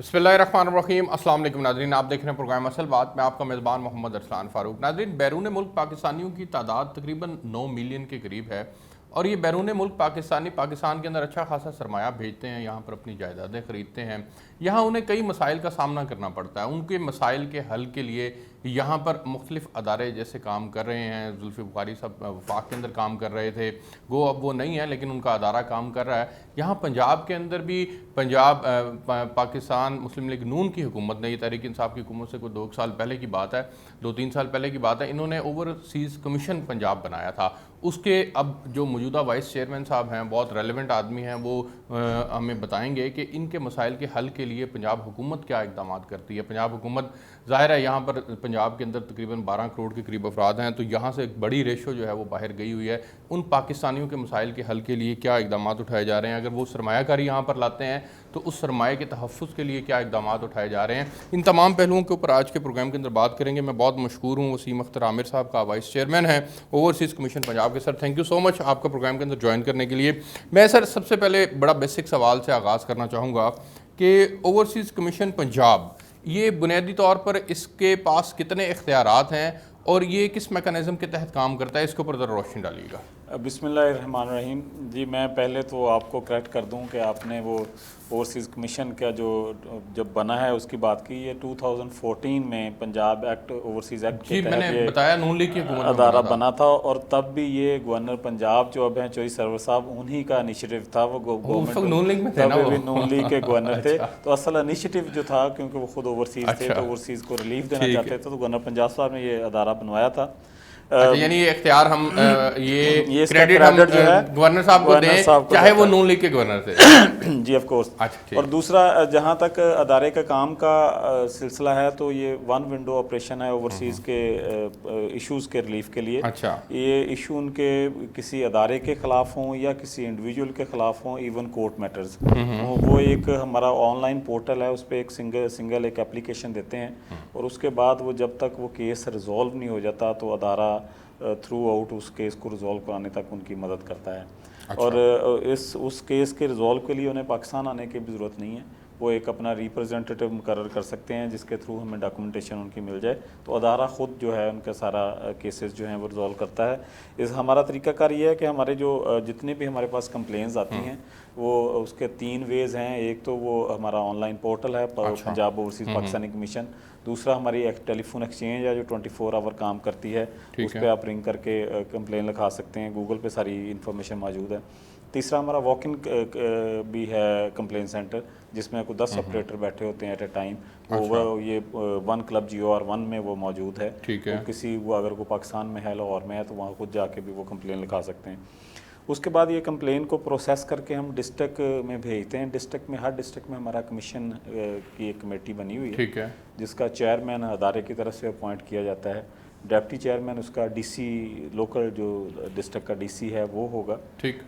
बिस्मिल्लाहिर्रहमानिर्रहीम। अस्सलाम वालेकुम नाज़रीन, आप देख रहे हैं प्रोग्राम असल बात। मैं आपका मेज़बान मोहम्मद अरसलान फ़ारूक। नाज़रीन, बैरून मुल्क पाकिस्तानियों की तादाद तकरीबन 9 मिलियन के करीब है और ये बैरून मुल्क पाकिस्तान के अंदर अच्छा खासा सरमाया भेजते हैं, यहाँ पर अपनी जायदादें ख़रीदते हैं। यहाँ उन्हें कई मसाइल का सामना करना पड़ता है। उनके मसाइल के हल के लिए यहाँ पर मुख्तलिफ़ अदारे जैसे काम कर रहे हैं। जुल्फ़ी बुखारी साहब वफाक के अंदर काम कर रहे थे, गो अब वो नहीं है लेकिन उनका अदारा काम कर रहा है। यहाँ पंजाब के अंदर भी पंजाब पाकिस्तान मुस्लिम लीग नून की हुकूमत ने, ये तहरीक इंसाफ की हुकूमत से कोई 2 साल पहले की बात है, 2-3 साल पहले की बात है, इन्होंने ओवरसीज़ कमीशन पंजाब बनाया था। उसके अब जो मौजूदा वाइस चेयरमैन साहब हैं, बहुत रेलिवेंट आदमी हैं, वो हमें बताएंगे कि इनके मसाइल के हल के लिए पंजाब हुकूमत क्या इकदाम करती है। पंजाब हुकूमत, ज़ाहिर है यहाँ पर पंजाब के अंदर तकरीबन 12 करोड़ के करीब अफराद हैं, तो यहाँ से एक बड़ी रेशो जो है वो बाहर गई हुई है। उन पाकिस्तानियों के मसाइल के हल के लिए क्या इकदाम उठाए जा रहे हैं, अगर वो सरमायाकारी यहाँ पर लाते हैं तो उस सरमाए के तहफ़्फ़ुज़ के लिए क्या इकदाम उठाए जा रहे हैं, इन तमाम पहलुओं के ऊपर आज के प्रोग्राम के अंदर बात करेंगे। मैं बहुत मशकूर हूँ वसीम अख्तर आमिर साहब का, वाइस चेयरमैन है ओवरसीज़ कमीशन पंजाब के। Sir, thank you so much आपका प्रोग्राम के अंदर ज्वाइन करने के लिए। मैं सर सबसे पहले बड़ा बेसिक सवाल से आगाज़ करना चाहूँगा कि ओवरसीज़ कमीशन पंजाब, ये बुनियादी तौर पर इसके पास कितने इख्तियारात हैं और ये किस मैकेनिज़्म के तहत काम करता है, इसके ऊपर ज़रा रोशनी डालिएगा। बिस्मिल्लाहिर्रहमानिर्रहीम। जी, मैं पहले तो आपको करेक्ट कर दूं कि आपने वो ओवरसीज़ कमीशन का जो जब बना है उसकी बात की। ये 2014 में पंजाब एक्ट, ओवरसीज़ एक्ट के तहत ये बताया नून लीग की हुकूमत अदारा बना था और तब भी ये गवर्नर पंजाब जो अब हैं चौधरी सरवर साहब, उन्हीं का इनिशिएटिव था। वो गवर्नमेंट नून लीग में थे ना, तब भी नून लीग के गवर्नर थे। अच्छा। तो असल इनिशिएटिव जो था, क्योंकि वो खुद ओवरसीज़ थे, तो ओवरसीज़ को रिलीफ देना चाहते थे, तो गवर्नर पंजाब साहब ने ये अदारा बनवाया था। यानी ये इख्तियार हम ये क्रेडिट हम जो है गवर्नर साहब को दें, चाहे वो नून लीग के गवर्नर थे। जी, ऑफ कोर्स। अच्छा, और दूसरा, जहाँ तक अदारे का काम का सिलसिला है, तो ये वन विंडो ऑपरेशन है ओवरसीज़ के इश्यूज़ के रिलीफ के लिए। अच्छा। ये इशू उनके किसी अदारे के ख़िलाफ़ हों या किसी इंडिविजुअल के ख़िलाफ़ हों, इवन कोर्ट मैटर्स, वो एक हमारा ऑनलाइन पोर्टल है, उस पर एक सिंगल एक एप्लीकेशन देते हैं और उसके बाद वो जब तक वो केस रिजॉल्व नहीं हो जाता तो अदारा थ्रू आउट उस केस को रिजॉल्व कराने तक उनकी मदद करता है। अच्छा। और उस केस के रिजॉल्व के लिए उन्हें पाकिस्तान आने की भी ज़रूरत नहीं है। वो एक अपना रिप्रेजेंटेटिव मुकर्रर कर सकते हैं जिसके थ्रू हमें डॉक्यूमेंटेशन उनकी मिल जाए, तो अदारा ख़ुद जो है उनका सारा केसेस जो हैं वो रिजॉल्व करता है। हमारा तरीक़ाकार ये है कि हमारे जो जितने भी हमारे पास कंप्लेंट्स आती हैं वो उसके 3 वेज़ हैं। एक तो वो हमारा ऑनलाइन पोर्टल है, पंजाब ओवरसीज़ पाकिस्तानी कमीशन। दूसरा हमारी एक टेलीफोन एक्सचेंज है जो 24 आवर काम करती है, उस पर आप रिंग करके कंप्लेन लिखा सकते हैं, गूगल पे सारी इन्फॉर्मेशन मौजूद है। तीसरा हमारा वॉक इन भी है कंप्लेन सेंटर, जिसमें कोई 10 ऑपरेटर बैठे होते हैं एट ए टाइम। वो ये 1 क्लब GOR1 में वो मौजूद है। ठीक है। वो अगर कोई पाकिस्तान में है, लाहौर में है, तो वहाँ खुद जाके भी वो कंप्लेन लिखा सकते हैं। उसके बाद ये कंप्लेन को प्रोसेस करके हम डिस्ट्रिक्ट में भेजते हैं। डिस्ट्रिक्ट में, हर डिस्ट्रिक्ट में हमारा कमीशन की एक कमेटी बनी हुई है। ठीक है। जिसका चेयरमैन अदारे की तरफ से अपॉइंट किया जाता है। डेप्टी चेयरमैन उसका DC, लोकल जो डिस्ट्रिक्ट का DC है वो होगा। ठीक।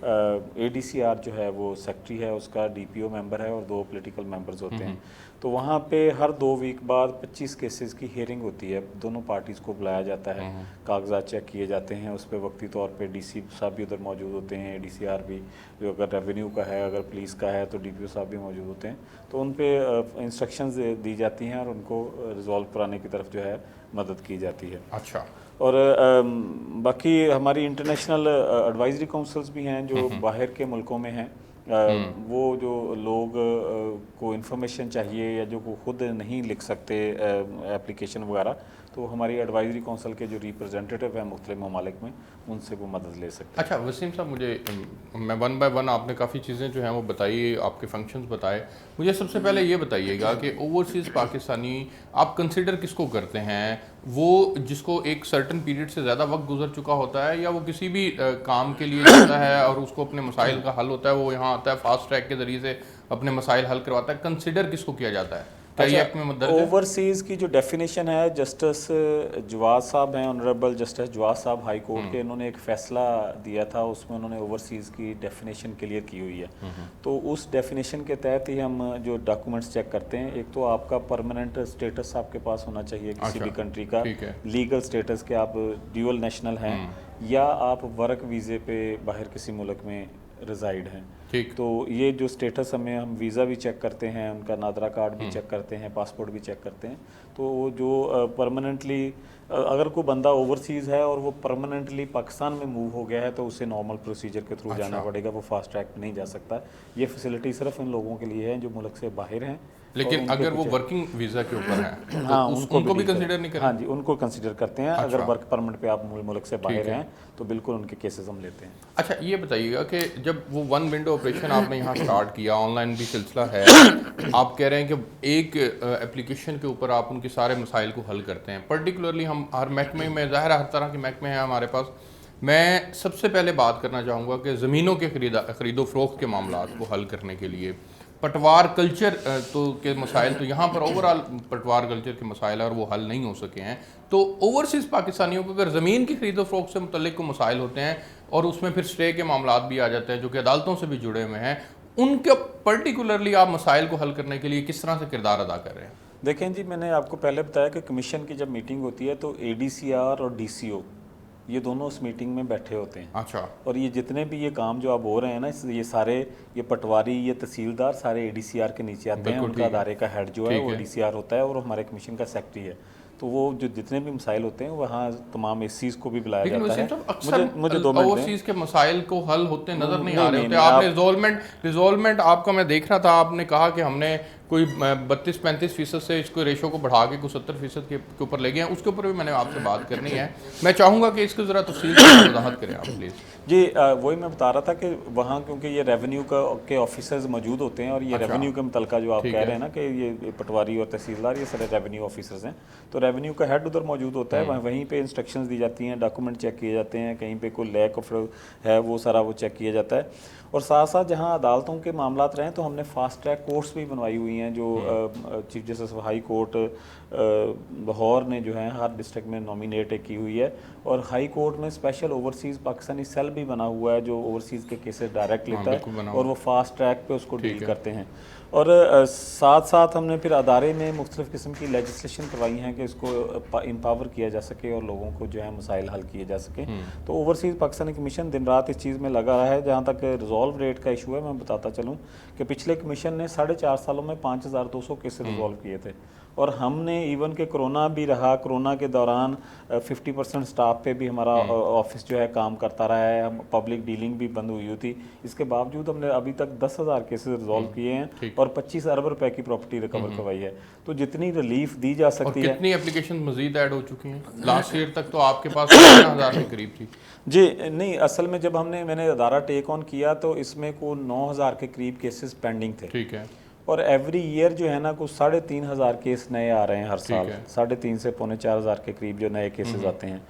ADCR जो है वो सेक्रेटरी है, उसका DPO मेंबर है और 2 पॉलिटिकल मेंबर्स होते हैं। तो वहाँ पे हर 2 वीक बाद 25 केसेस की हियरिंग होती है। दोनों पार्टीज़ को बुलाया जाता है, कागजात चेक किए जाते हैं, उस पर वक्ती तौर पे DC साहब भी उधर मौजूद होते हैं, ADCR भी, जो अगर रेवेन्यू का है, अगर पुलिस का है तो DPO साहब भी मौजूद होते हैं। तो उन पर इंस्ट्रक्शंस दी जाती हैं और उनको रिजॉल्व कराने की तरफ जो है मदद की जाती है। अच्छा। और बाकी हमारी इंटरनेशनल एडवाइजरी काउंसिल्स भी हैं जो बाहर के मुल्कों में हैं। वो जो लोग को इन्फॉर्मेशन चाहिए या जो को खुद नहीं लिख सकते एप्लीकेशन वगैरह, तो हमारी एडवाइजरी काउंसिल के जो रिप्रेजेंटेटिव हैं मुख्तलिफ ममालिक में, उनसे वो मदद ले सकते हैं। अच्छा वसीम साहब, मैं 1 बाय 1 आपने काफ़ी चीज़ें जो हैं वो बताई, आपके फंक्शंस बताए। मुझे सबसे पहले ये बताइएगा कि ओवरसीज़ पाकिस्तानी आप कंसिडर किसको करते हैं? वो जिसको एक सर्टन पीरियड से ज़्यादा वक्त गुजर चुका होता है, या वो किसी भी काम के लिए जाता है और उसको अपने मसाइल का हल होता है, वो यहाँ आता है फास्ट ट्रैक के ज़रिए से अपने मसाइल हल करवाता है? कंसिडर किसको किया जाता है? ओवरसीज़ की जो डेफिनेशन है, जस्टिस जवाद साहब हैं, ऑनरेबल जस्टिस जवाद साहब हाई कोर्ट के, इन्होंने एक फ़ैसला दिया था, उसमें उन्होंने ओवरसीज़ की डेफिनेशन क्लियर की हुई है। तो उस डेफिनेशन के तहत ही हम जो डॉक्यूमेंट्स चेक करते हैं, एक तो आपका परमानेंट स्टेटस आपके पास होना चाहिए किसी भी कंट्री का, लीगल स्टेटस के आप ड्यूअल नेशनल हैं, या आप वर्क वीज़े पे बाहर किसी मुल्क में रिजाइड हैं। ठीक। तो ये जो स्टेटस हमें, हम वीज़ा भी चेक करते हैं, उनका नादरा कार्ड भी चेक करते हैं, पासपोर्ट भी चेक करते हैं। तो वो जो परमानेंटली अगर कोई बंदा ओवरसीज़ है और वो परमानेंटली पाकिस्तान में मूव हो गया है तो उसे नॉर्मल प्रोसीजर के थ्रू जाना पड़ेगा, वो फास्ट ट्रैक पे नहीं जा सकता। ये फैसिलिटी सिर्फ उन लोगों के लिए है जो मुल्क से बाहर हैं। लेकिन अगर वो वर्किंग वीज़ा के ऊपर है तो हाँ, उनको भी कंसीडर नहीं करें? हाँ जी, उनको कंसीडर करते हैं। अगर वर्क परमिट पे आप मुल्क से बाहर हैं तो बिल्कुल उनके केसेस हम लेते हैं। अच्छा, ये बताइएगा कि जब वो वन विंडो ऑपरेशन आपने यहाँ स्टार्ट किया, ऑनलाइन भी सिलसिला है, आप कह रहे हैं कि एक एप्लीकेशन के ऊपर आप उनके सारे मसाइल को हल करते हैं। पर्टिकुलरली हम हर महकमे में, ज़ाहिर हर तरह के महकमे हैं हमारे पास, मैं सबसे पहले बात करना चाहूँगा कि ज़मीनों के खरीदो फरोख्त के मामलों को हल करने के लिए पटवार कल्चर के मसाइल, तो यहाँ पर ओवरऑल पटवार कल्चर के मसाइल और वो हल नहीं हो सके हैं। तो ओवरसीज़ पाकिस्तानियों को अगर ज़मीन की खरीदो फरोख्त से मुतल्लिक को मसाइल होते हैं और उसमें फिर स्टे के मामला भी आ जाते हैं जो कि अदालतों से भी जुड़े हुए हैं, उनके पर्टिकुलरली आप मसाइल को हल करने के लिए किस तरह से किरदार अदा कर रहे हैं? देखें जी, मैंने आपको पहले बताया कि कमीशन की जब मीटिंग होती है तो ADCR और DCO ये दोनों उस मीटिंग में बैठे होते हैं। अच्छा। और ये जितने भी ये काम जो अब हो रहे हैं ना, ये सारे, ये पटवारी, ये तहसीलदार सारे ADCR के नीचे आते हैं। उनका अदारे का हेड जो है वो ADCR होता है और हमारे कमीशन का सेक्रेटरी है। तो वो जो जितने भी मसाइल होते हैं वहाँ तमाम एसीज को भी बुलाया जाता है। मुझे 2 मिनट ओवरसीज के मसाइल को हल होते नजर नहीं आ रहे होते। आपने रिजोल्वमेंट आपका मैं देख रहा था, आपने कहा कि हमने कोई 32-35% से इसको रेशो को बढ़ा के कुछ 70% के ऊपर ले गए हैं। उसके ऊपर भी मैंने आपसे बात करनी है। मैं चाहूँगा कि इसको ज़रा तफसील से वजाहत करें आप प्लीज़। जी, वही मैं बता रहा था कि वहाँ क्योंकि ये रेवेन्यू के ऑफिसर्स मौजूद होते हैं और ये रेवेन्यू के मुतलका जो आप कह रहे हैं ना कि ये पटवारी और तहसीलदार ये सारे रेवेन्यू ऑफिसर्स हैं, तो रेवेन्यू का हेड उधर मौजूद होता है। वहीं पे इंस्ट्रक्शंस दी जाती हैं, डॉक्यूमेंट चेक किए जाते हैं, कहीं पे कोई लैक ऑफ है वो सारा वो चेक किया जाता है। और साथ साथ जहाँ अदालतों के मामलात रहें तो हमने फास्ट ट्रैक कोर्ट्स भी बनवाई हुई हैं जो chief justice high court Lahore ने जो है हर डिस्ट्रिक्ट में नॉमिनेट की हुई है। और हाई कोर्ट में स्पेशल ओवरसीज़ पाकिस्तानी सेल भी बना हुआ है जो ओवरसीज़ के केसेस डायरेक्ट लेता है और वो फास्ट ट्रैक पे उसको डील करते हैं। और साथ साथ हमने फिर अदारे में मुख्तलिफ़ किस्म की लेजिस्लेशन करवाई हैं कि इसको इम्पावर किया जा सके और लोगों को जो है मसाइल हल किए जा सके। तो ओवरसीज़ पाकिस्तानी कमीशन दिन रात इस चीज़ में लगा रहा है। जहाँ तक रिजॉल्व रेट का इशू है, मैं बताता चलूँ कि पिछले कमीशन ने 4.5 सालों में 5200 केसेस रिजॉल्व किए थे। और हमने इवन के कोरोना भी रहा, कोरोना के दौरान 50% स्टाफ पे भी हमारा ऑफिस जो है काम करता रहा है, हम पब्लिक डीलिंग भी बंद हुई थी। इसके बावजूद हमने अभी तक 10,000 केसेस रिजॉल्व किए हैं और 25 अरब रुपए की प्रॉपर्टी रिकवर करवाई है। तो जितनी रिलीफ दी जा सकती है। कितनी एप्लीकेशन मजीद ऐड हो चुकी हैं? लास्ट ईयर तक तो आपके पास 15,000 के करीब थी। जी नहीं, असल में जब मैंने अदारा टेक ऑन किया तो इसमें को 9,000 के करीब केसेस पेंडिंग थे। ठीक है। और एवरी ईयर जो है ना कुछ 3,500 केस नए आ रहे हैं हर साल, 3,500 से 4,500 के करीब जो नए केसेस आते हैं।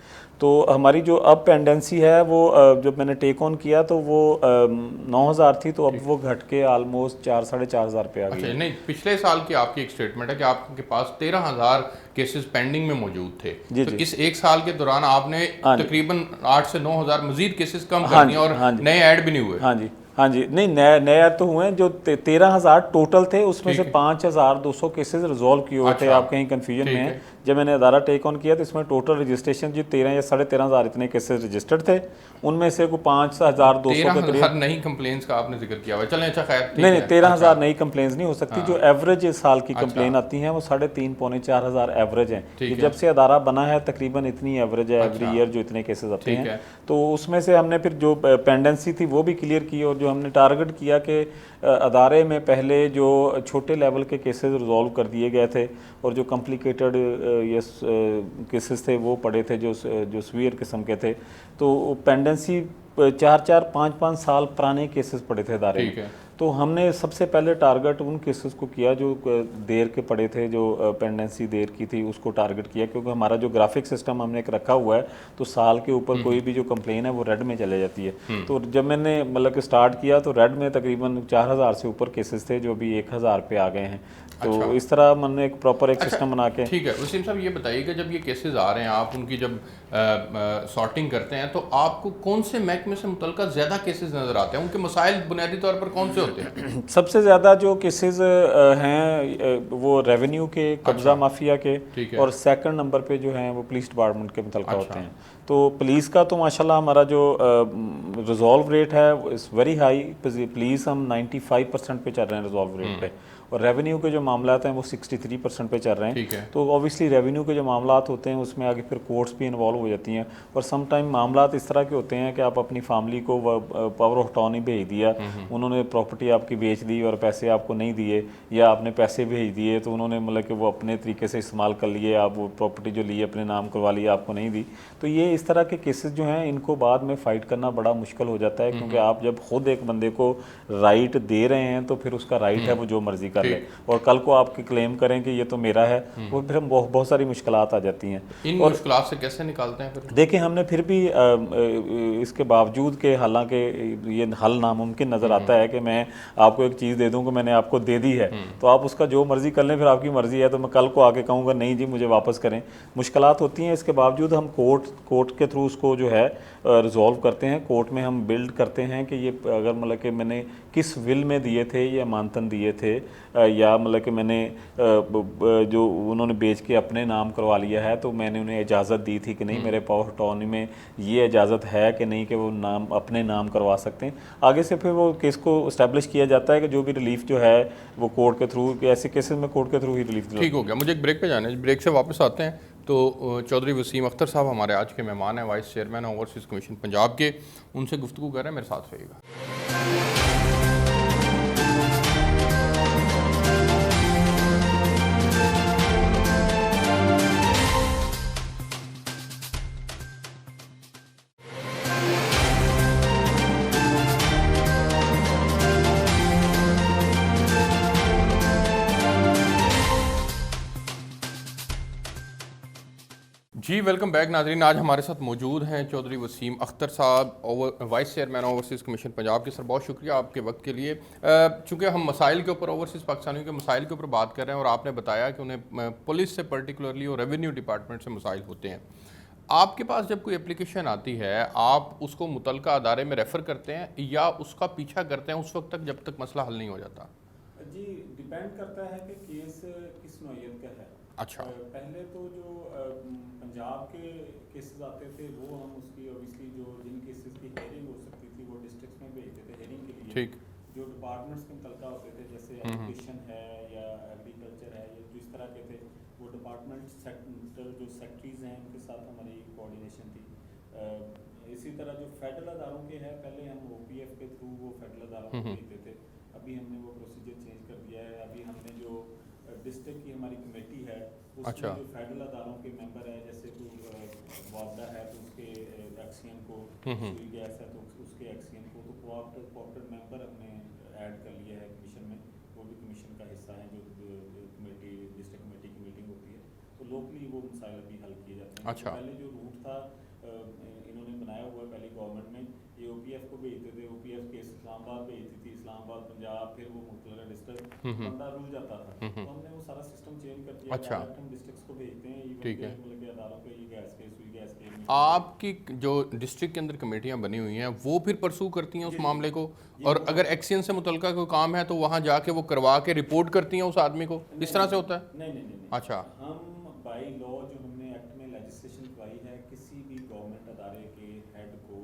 तो हमारी जो अब पेंडेंसी है वो जब मैंने टेक ऑन किया तो वो 9,000 थी, तो अब वो घट के ऑलमोस्ट 4,500 पे आ गई। अच्छा, नहीं, पिछले साल की आपकी एक स्टेटमेंट है कि आपके पास 13,000 केसेस पेंडिंग में मौजूद थे। तो इस एक साल के दौरान आपने तकरीबन 8 से 9,000 मजीद केसेस कम कर दिए और नए ऐड भी नहीं हुए। हाँ जी, नहीं नए तो हुए हैं। जो 13,000 टोटल थे उसमें से 5,200 केसेस रिजॉल्व किए हुए थे। आप कहीं कंफ्यूजन में हैं। जब मैंने अदारा टेक ऑन किया तो इसमें टोटल रजिस्ट्रेशन जो 13 या 13,500 इतने केसेस रजिस्टर्ड थे, उनमें से को 5,200 के करीब नई कंप्लेंट्स का आपने जिक्र किया हुआ। चलें, अच्छा खैर, नहीं 13,000 नई कंप्लेंट्स नहीं हो सकती। जो एवरेज इस साल की कंप्लेन आती हैं वो 3,500 पौने 4,000 एवरेज हैं। जब से अदारा बना है तकरीबन इतनी एवरेज है एवरी ईयर जो इतने केसेस आते हैं। तो उसमें से हमने फिर जो पेंडेंसी थी वो भी क्लियर की और जो हमने टारगेट किया कि अदारे में पहले जो छोटे लेवल के केसेस रिजॉल्व कर दिए गए थे और जो कॉम्प्लिकेटेड केसेस थे वो पड़े थे जो सीवियर किस्म के थे, तो पेंडेंसी 4-5 साल पुराने केसेस पड़े थे अदारे में। तो हमने सबसे पहले टारगेट उन केसेस को किया जो देर के पड़े थे, जो पेंडेंसी देर की थी उसको टारगेट किया, क्योंकि हमारा जो ग्राफिक सिस्टम हमने एक रखा हुआ है तो साल के ऊपर कोई भी जो कंप्लेन है वो रेड में चले जाती है। तो जब मैंने मतलब कि स्टार्ट किया तो रेड में तकरीबन 4,000 से ऊपर केसेस थे जो भी 1,000 पे आ गए हैं। तो इस तरह मैंने एक प्रॉपर एक सिस्टम बना के। ठीक है वसीम साहब, ये बताइए कि जब ये केसेस आ रहे हैं, आप उनकी जब सॉर्टिंग करते हैं तो आपको कौन से महकमे से मुतल्लिका ज़्यादा केसेस नज़र आते हैं? उनके मसाइल बुनियादी तौर पर कौन से होते हैं? होते हैं? सबसे ज़्यादा जो केसेस हैं वो रेवेन्यू के, कब्ज़ा माफिया के, ठीक है। और सेकंड नंबर पे जो हैं वो पुलिस डिपार्टमेंट के मुतलका अच्छा। होते हैं। तो पुलिस का तो माशाल्लाह हमारा जो रिजॉल्व रेट है इज़ वेरी हाई। पुलिस हम 95% पे चल रहे हैं रिजॉल्व रेट पे, और रेवेन्यू के जो मामला हैं वो 63% पे चल रहे हैं। ठीक है। तो ऑब्वियसली रेवेन्यू के जो मामला होते हैं उसमें आगे फिर कोर्ट्स भी इन्वॉल्व हो जाती हैं, और सम टाइम मामला इस तरह के होते हैं कि आप अपनी फैमिली को पावर ऑफ अटॉर्नी भेज दिया, उन्होंने प्रॉपर्टी आपकी बेच दी और पैसे आपको नहीं दिए, या आपने पैसे भेज दिए तो उन्होंने मतलब कि वो अपने तरीके से इस्तेमाल कर लिए, आप वो प्रॉपर्टी जो ली अपने नाम करवा ली, आपको नहीं दी। तो ये इस तरह के केसेस जो हैं इनको बाद में फ़ाइट करना बड़ा मुश्किल हो जाता है, क्योंकि आप जब खुद एक बंदे को राइट दे रहे हैं तो फिर उसका राइट है वो जो मर्जी कर ले, और कल को आपकी क्लेम करें कि ये तो मेरा है, वो फिर हम बहुत सारी मुश्किलात आ जाती हैं। इन और मुश्किलात से कैसे निकालते हैं फिर? देखिए हमने फिर भी इसके बावजूद के, हालांकि ये हल नामुमकिन नज़र आता है कि मैं आपको एक चीज़ दे दूं कि मैंने आपको दे दी है तो आप उसका जो मर्ज़ी कर लें, फिर आपकी मर्ज़ी है, तो मैं कल को आके कहूँगा नहीं जी मुझे वापस करें। मुश्किलात होती हैं, इसके बावजूद हम कोर्ट के थ्रू उसको जो है रिजॉल्व करते हैं। कोर्ट में हम बिल्ड करते हैं कि ये अगर मतलब कि मैंने किस विल में दिए थे या मानतन दिए थे, या मतलब कि मैंने जो उन्होंने बेच के अपने नाम करवा लिया है तो मैंने उन्हें इजाज़त दी थी कि नहीं, मेरे पावर ऑफ अटॉर्नी में ये इजाज़त है कि नहीं कि वो नाम अपने नाम करवा सकते हैं। आगे से फिर वो केस को इस्टेब्लिश किया जाता है कि जो भी रिलीफ जो है वो कोर्ट के थ्रू, ऐसे केसेस में कोर्ट के थ्रू ही रिलीफ ठीक हो गया। मुझे एक ब्रेक पे जाना है, ब्रेक से वापस आते हैं। तो चौधरी वसीम अख्तर साहब हमारे आज के मेहमान हैं, vice chairman overseas commission Punjab के, उनसे गुफ्तगू कर रहे हैं, मेरे साथ रहिएगा। जी वेलकम बैक नाजरीन। आज हमारे साथ मौजूद हैं चौधरी वसीम अख्तर साहब, vice chairman overseas commission Punjab के। सर बहुत शुक्रिया आपके वक्त के लिए। चूँकि हम मसाइल के ऊपर, ओवरसीज़ पाकिस्तानियों के मसाइल के ऊपर बात कर रहे हैं और आपने बताया कि उन्हें पुलिस से पर्टिकुलरली और रेवेन्यू डिपार्टमेंट से मसाइल होते हैं, आपके पास जब कोई एप्लीकेशन आती है आप उसको मुतलका अदारे में रेफ़र करते हैं या उसका पीछा करते हैं उस वक्त तक जब तक मसला हल नहीं हो जाता? जी डिपेंड करता है कि केस किस नौइयत का है। अच्छा। पहले तो जो पंजाब के केसेस आते थे वो हम उसकी ऑब्वियसली जो जिन केसेस की हेयरिंग हो सकती थी वो डिस्ट्रिक्ट्स में भेजते थे हेयरिंग के लिए। ठीक। जो डिपार्टमेंट्स के मुतलका होते थे जैसे एजुकेशन है या एग्रीकल्चर है या जो इस तरह के थे, वो डिपार्टमेंट सेक्टर जो सेक्रेटरीज हैं उनके साथ हमारी कोऑर्डिनेशन थी। इसी तरह जो फेडरल अदारों के हैं, पहले हम OPF के थ्रू वो फेडरल अदारों को भेजते थे, अभी हमने वो प्रोसीजर चेंज कर दिया है। अभी हमने जो डिस्ट्रिक्ट की हमारी कमेटी है उसमें अच्छा। जो फेडरल अदारों के मेंबर हैं, जैसे कोई वापडा है तो उसके एक्सियन को, सुई गैस है तो उसके एक्सियन को, तो कोऑप्टेड मेंबर हमने ऐड कर लिया है कमीशन में, वो भी कमीशन का हिस्सा है। जो कमेटी डिस्ट्रिक्ट कमेटी की मीटिंग होती है तो लोकली वो मसाइल अभी हल किए जाते हैं। अच्छा। पहले जो रूट था इन्होंने बनाया हुआ है, पहले गवर्नमेंट में ये OPF को भेजते थे, OPF केस इस्लामाबाद भेजती थी, इस्लामाबाद पंजाब, फिर वो मुतलका डिस्ट्रिक्ट, बंदा रुल जाता था। तो हमने वो सारा सिस्टम चेंज कर दिया। अच्छा। डायरेक्ट हम डिस्ट्रिक्ट्स को भेजते हैं, ठीक है। मतलब अदारों पे ये गैस के, सुई गैस के। आपकी जो डिस्ट्रिक्ट के अंदर कमेटियां बनी हुई हैं वो फिर परसू करती हैं उस मामले को, और अगर एक्सियन से मुतलका कोई काम है तो वहाँ जाके वो करवा के रिपोर्ट करती हैं उस आदमी को, इस तरह से होता है? नहीं। अच्छा। हम बाई लॉ जो हमने एक्ट में लेजिस्लेशन करवाई है, किसी भी गवर्नमेंट अदारे के हेड को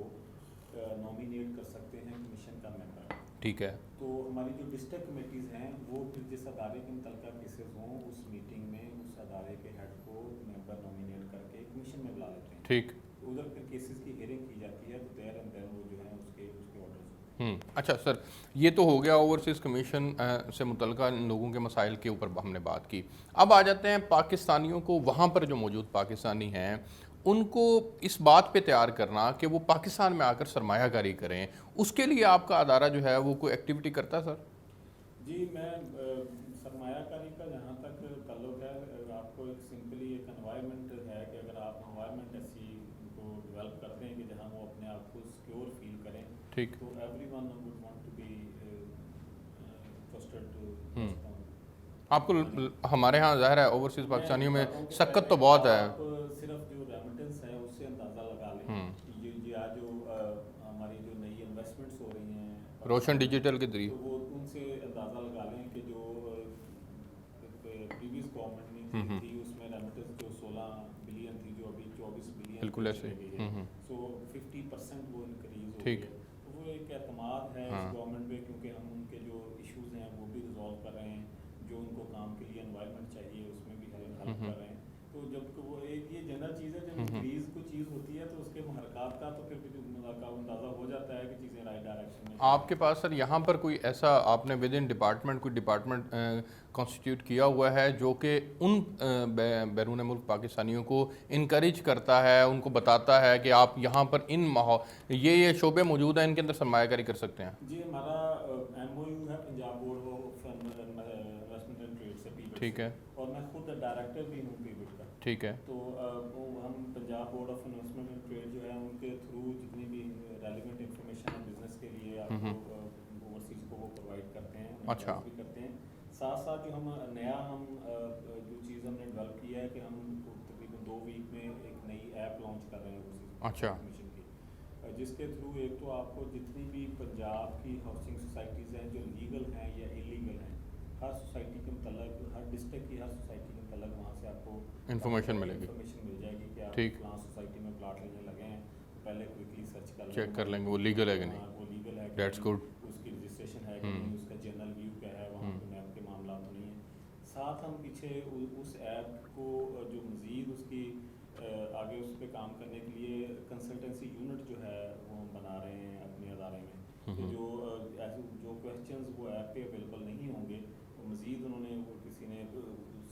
नॉमिनेट कर सकते हैं कमीशन का मेंबर। ठीक है। तो हमारी जो डिस्ट्रिक्ट कमेटीज़ हैं वो फिर जिस अदारे के मुतलका केसेस हों उस मीटिंग में उस अदारे के हेड को मेंबर नॉमिनेट करके कमीशन में बुला लेते हैं। ठीक। उधर फिर केसेस की हियरिंग की जाती है, तो देयर एंड देयर वो जो है उसके ऑर्डर्स। अच्छा सर, ये तो हो गया ओवरसीज़ कमीशन से मुतलका लोगों के मसाइल के ऊपर हमने बात की। अब आ जाते हैं पाकिस्तानियों को, वहाँ पर जो मौजूद पाकिस्तानी हैं उनको इस बात पे तैयार करना कि वो पाकिस्तान में आकर सरमायाकारी करें, उसके लिए आपका अदारा जो है वो कोई एक्टिविटी करता है सर? जी मैं सरमायाकारी का जहाँ तक ताल्लुक है, आपको एक सिंपली एक एनवायरनमेंट है कि अगर आप एनवायरनमेंट ऐसी को डेवलप करते हैं कि जहाँ वो अपने आप को सिक्योर फील करें, ठीक। तो everyone would want to be trusted to. आपको हमारे यहाँ ज़ाहिर है ओवरसीज़ पाकिस्तानियों में सक्कत तो बहुत है। आप सिर्फ जो रेमिटेंस है उससे अंदाज़ा लगा लें कि ये आज जो हमारी जो नई इन्वेस्टमेंट्स हो रही हैं रोशन डिजिटल के जरिए, तो वो उन थी उसमें रेमिटेंस जो 16 बिलियन थी जो अभी 24 बिलियन बिल्कुल ऐसे चली गई है। सो 50% वो इंक्रीज हो ठीक। गई है। तो वो एक एतमाद है इस गवर्नमेंट पे, क्योंकि हम उनके जो इश्यूज हैं वो भी रिजॉल्व कर रहे हैं, जो उनको काम के लिए एनवायरनमेंट चाहिए उसमें भी हेल्प कर रहे हैं। तो जब वो एक ये जनरल चीज़ है, जब इंक्रीज कोई चीज़ होती है तो उसके महरक़ात का तो फिर अंदाज़ा हो जाता है कि चीज़ें राइट डायरेक्शन में। आपके पास सर यहाँ पर कोई ऐसा आपने विद इन डिपार्टमेंट कोई डिपार्टमेंट कॉन्स्टिट्यूट किया हुआ है जो कि उन बैरून मुल्क पाकिस्तानियों को इनकरेज करता है, उनको बताता है कि आप यहाँ पर इन माहौल ये शोबे मौजूद हैं, इनके अंदर सरमायाकारी कर सकते हैं? जी, हमारा MOU है Punjab board of investment and trade से, पीबीट ठीक है। और मैं खुद डायरेक्टर भी हूँ पीबीट का। ठीक है। तो वो हम Punjab board of investment and trade जो है उनके थ्रू जितनी भी रेलिवेंट इंफॉर्मेशन है बिजनेस के लिए आपको ओवरसीज को वो प्रोवाइड करते हैं, अच्छा। भी करते हैं। साथ साथ जो हम नया जो चीज़ हमने डेवलप किया है कि हम तकरीबन 2 वीक में एक नई ऐप लॉन्च कर रहे हैं ओवरसीज अच्छा। कमीशन की, जिसके थ्रू एक तो आपको जितनी भी पंजाब की हाउसिंग सोसाइटीज़ हैं जो लीगल हैं या इलीगल हैं, हर सोसाइटी के मतलब हर डिस्ट्रिक्ट की हर सोसाइटी के मतलब वहाँ से आपको इन्फॉर्मेशन मिलेगी। इन्फॉर्मेशन मिल जाएगी कि आप ठीक। फलां सोसाइटी में प्लाट लेने लगे हैं, तो पहले क्विकली सर्च कर चेक कर लेंगे वो लीगल है कि नहीं। वो लीगल है, दैट्स गुड। उसकी रजिस्ट्रेशन है कि नहीं, उसका जनरल व्यू क्या है, वहाँ पे नैब के मामला तो नहीं है। साथ हम पीछे उस ऐप को जो मज़ीद उसकी आगे उस पर काम करने के लिए कंसल्टेंसी यूनिट जो है वो बना रहे हैं अपने अदारे में, कि जो क्वेश्चंस वो ऐप पे अवेलेबल नहीं होंगे तो मज़ीद उन्होंने वो किसी ने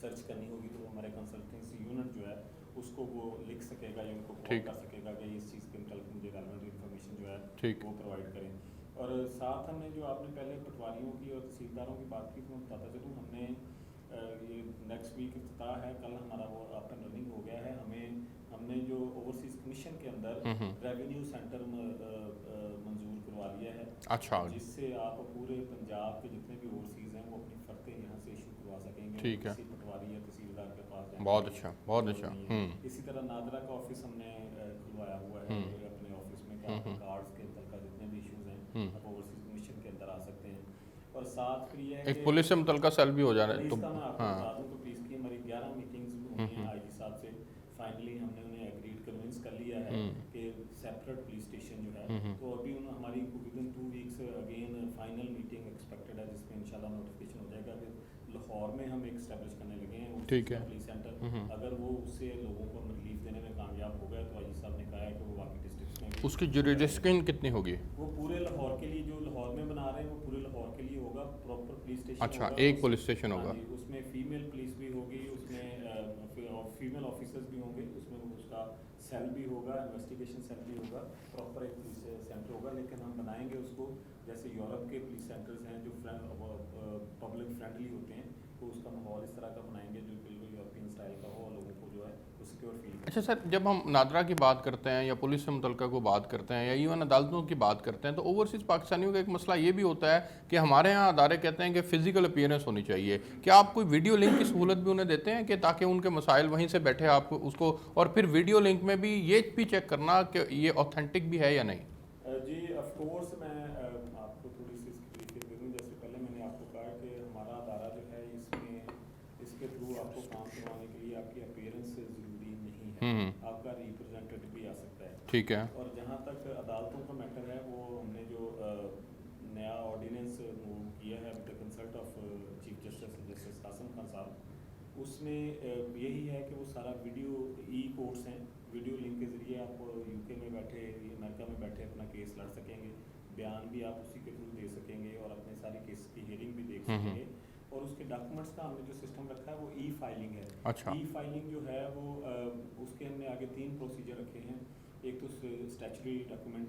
सर्च करनी होगी तो हमारे कंसल्टेंसी यूनिट जो है उसको वो लिख सकेगा या उनको कॉल कर सकेगा कि इस चीज़ के मतलब मुझे रेलेवेंट इन्फॉर्मेशन जो है वो प्रोवाइड करें। और साथ हमने जो आपने पहले पटवारियों की और तहसीलदारों की बात की, तो मैं बताता चलूँ हमने ये नेक्स्ट वीक इफ्तिताह है, कल हमारा वो अप एंड रनिंग हो गया है। हमने जो ओवरसीज कमीशन के अंदर रेवेन्यू सेंटर मंजूर करवा लिया है। अच्छा। जिससे आप पूरे पंजाब के जितने भी ओवरसीज हैं वो अपनी फर्तें यहाँ से इशू करवा सकेंगे। ठीक है। किसी पटवारी या तहसीलदार के पास बहुत अच्छा, बहुत अच्छा। इसी तरह नादरा का ऑफिस हमने खुलवाया हुआ है अपने ऑफिस में, कि आपके कार्ड्स के तलका जितने भी इशूज़ हैं आप ओवरसीज कमीशन के अंदर आ सकते हैं। और साथ फिर ये है एक पुलिस से मुतल्लिका सेल भी हो जाना है तो मैं आपको बता दूं तो पुलिस की हमारी 11 मीटिंग्स हुई हैं आईजी साहब से। फाइनली हमने उन्हें एग्रीड कन्विंस कर लिया है कि सेपरेट पुलिस स्टेशन जो है, तो अभी हमारी within 2 weeks again final meeting expected है, जिसमें इंशाल्लाह नोटिफिकेशन हो जाएगा कि लाहौर में हम एक एस्टेब्लिश करने लगे हैं ठीक है पुलिस सेंटर। अगर वो उससे लोगों को रिलीफ देने में कामयाब हो गए तो आईजी साहब ने कहा है कि वो बाकी डिस्ट्रिक्ट्स में भी उसकी जुरिडिक्शन कितनी होगी? वो पूरे लाहौर के लिए, जो लाहौर में बना रहे हैं वो पूरे लाहौर के लिए होगा, प्रॉपर पुलिस स्टेशन। अच्छा, एक पुलिस स्टेशन होगा। उसमें फीमेल पुलिस भी होगी, उसमें फीमेल ऑफिसर्स भी होंगे, उसमें उसका सेल भी होगा, इन्वेस्टिगेशन सेल भी होगा, प्रॉपर एक पुलिस सेंटर होगा। लेकिन हम बनाएंगे उसको जैसे यूरोप के पुलिस सेंटर्स हैं जो पब्लिक फ्रेंडली होते हैं, तो उसका माहौल इस तरह का बनाएंगे जो बिल्कुल यूरोपियन स्टाइल का हो और लोगों को जो है वो सिक्योर फील करें। अच्छा सर, जब हम नादरा की बात करते हैं या पुलिस से मुतल्लिका को बात करते हैं या इवन अदालतों की बात करते हैं, तो ओवरसीज़ पाकिस्तानियों का एक मसला ये भी होता है कि हमारे यहाँ अदारे कहते हैं कि फ़िज़िकल अपीयरेंस होनी चाहिए। क्या आप कोई वीडियो लिंक की सहूलत भी उन्हें देते हैं कि ताकि उनके मसाइल वहीं से बैठे आप उसको, और फिर वीडियो लिंक में भी ये भी चेक करना कि ये ऑथेंटिक भी है या नहीं? जी ऑफ कोर्स, मैं आपको थोड़ी सी इसकी ब्रीफिंग दे दूँ। जैसे पहले मैंने आपको कहा कि हमारा अदारा जो है इसके थ्रू आपको काम करवाने के लिए आपकी अपीयरेंस ज़रूरी नहीं है, आपका रिप्रेजेंटेटिव भी आ सकता है। ठीक है। और जहाँ तक अदालतों का मैटर है, वो हमने जो नया ऑर्डिनेंस मूव किया है with the consult of chief justice Kasim Khan साहब, उसमें यही है कि वो सारा वीडियो कोर्ट्स हैं, वीडियो लिंक के ज़रिए आप यूके में बैठे, अमेरिका में बैठे अपना केस लड़ सकेंगे, बयान भी आप उसी के थ्रू दे सकेंगे और अपने सारे केस की हियरिंग भी देख सकेंगे। और उसके डॉक्यूमेंट्स का हमने जो सिस्टम रखा है वो फाइलिंग है। अच्छा। फाइलिंग जो है वो उसके हमने आगे 3 प्रोसीजर रखे हैं। एक तो स्टैचुटरी डॉक्यूमेंट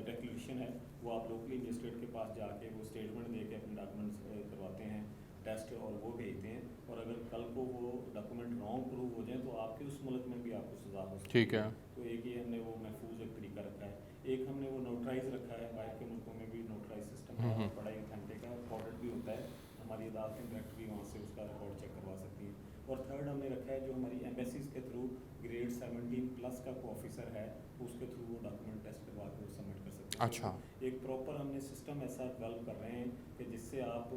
डिक्लेरेशन है, वो आप लोकली मजिस्ट्रेट के पास जाके वो स्टेटमेंट दे के अपने डॉक्यूमेंट्स करवाते हैं टेस्ट और वो भेजते हैं। और अगर कल को वो डॉक्यूमेंट रॉन्ग प्रूव हो जाए तो आपके उस मुल्क में भी आपको सजा हो सकती है। ठीक है। तो एक ये हमने वो महफूज एक तरीका रखा है। एक हमने वो नोटराइज रखा है, बाहर के मुल्कों में भी नोटराइज सिस्टम है, बड़ा ही ऑथेंटिक है, रिकॉर्डेड भी होता है, हमारी अदालतें डायरेक्ट भी वहाँ से उसका रिकॉर्ड चेक करवा सकती हैं। और थर्ड हमने रखा है जो हमारी एम्बेसीज के थ्रू ग्रेड 17+ का कोई ऑफिसर है, उसके थ्रू वो डॉक्यूमेंट टेस्ट करवा के वो सबमिट कर सकते हैं। अच्छा। एक प्रॉपर हमने सिस्टम ऐसा डेवलप कर रहे हैं कि जिससे जिससे आप